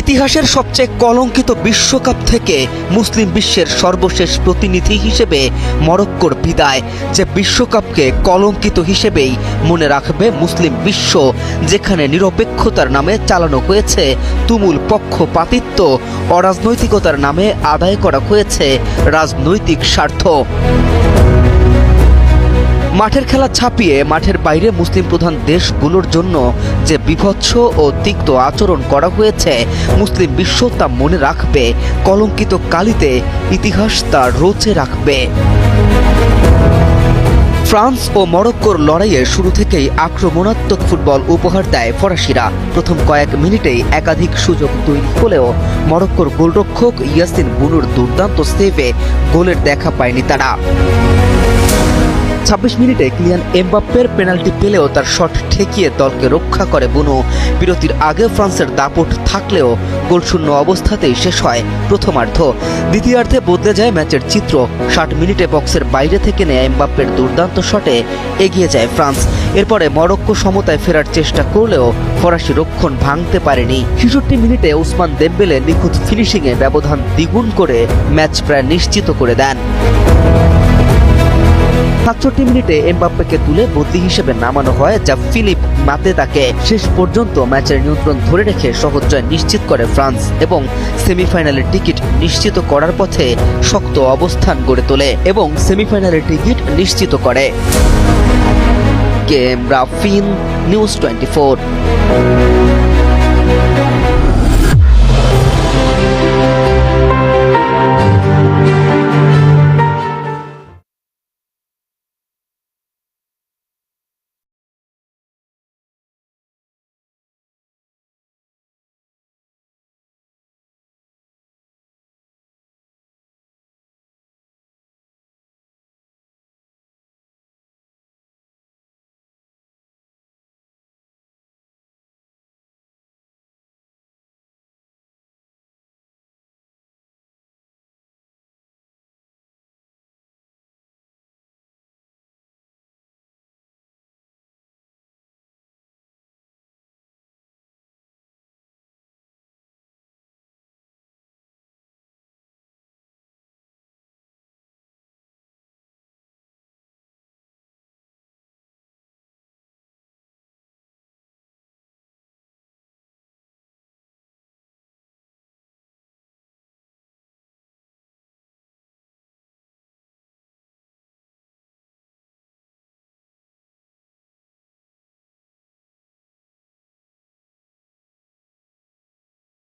ইতিহাসের সবচেয়ে কলঙ্কিত বিশ্বকাপ থেকে মুসলিম বিশ্বের সর্বশেষ প্রতিনিধি হিসেবে মরক্কোর বিদায়, যে বিশ্বকাপকে কলঙ্কিত হিসেবেই মনে রাখবে মুসলিম বিশ্ব, যেখানে নিরপেক্ষতার নামে চালানো হয়েছে তুমুল পক্ষপাতিত্ব, অরাজনৈতিকতার নামে আদায় করা হয়েছে রাজনৈতিক স্বার্থ। মাঠের খেলা ছাপিয়ে মাঠের বাইরে মুসলিম প্রধান দেশগুলোর জন্য যে বিভৎস ও তিক্ত আচরণ করা হয়েছে, মুসলিম বিশ্ব তা মনে রাখবে, কলঙ্কিত কালিতে ইতিহাস তা রচে রাখবে। ফ্রান্স ও মরক্কোর লড়াইয়ে শুরু থেকেই আক্রমণাত্মক ফুটবল উপহার দেয় ফরাসিরা। প্রথম কয়েক মিনিটেই একাধিক সুযোগ তৈরি হলেও মরক্কোর গোলরক্ষক ইয়াসিন বুনুর দুর্দান্ত সেভে গোলের দেখা পায়নি তারা। ২৬ মিনিটে কিলিয়ান এমবাপ্পের পেনাল্টি পেলেও তার শট ঠেকিয়ে দলকে রক্ষা করে বুনো। বিরতির আগে ফ্রান্সের দাপট থাকলেও গোলশূন্য অবস্থাতেই শেষ হয় প্রথমার্ধ। দ্বিতীয়ার্ধে বদলে যায় ম্যাচের চিত্র। ৬০ মিনিটে বক্সের বাইরে থেকে নেয়া এমবাপ্পের দুর্দান্ত শটে এগিয়ে যায় ফ্রান্স। এরপরে মরক্কো সমতায় ফেরার চেষ্টা করলেও ফরাসি রক্ষণ ভাঙতে পারেনি। ৬৬ মিনিটে ওসমান দেমবেলে নিখুঁত ফিনিশিংয়ে ব্যবধান দ্বিগুণ করে ম্যাচ প্রায় নিশ্চিত করে দেন। ৬৭ মিনিটে এমবাপ্পেকে তুলে বদলি হিসেবে নামানো হয়, যা ফিলিপ মাতেতাকে শেষ পর্যন্ত ম্যাচের নিয়ন্ত্রণ ধরে রেখে সহজ জয় নিশ্চিত করে ফ্রান্স এবং সেমিফাইনালের টিকিট নিশ্চিত করার পথে শক্ত অবস্থান গড়ে তোলে এবং সেমিফাইনালের টিকিট নিশ্চিত করে। K M Rafin, news 24।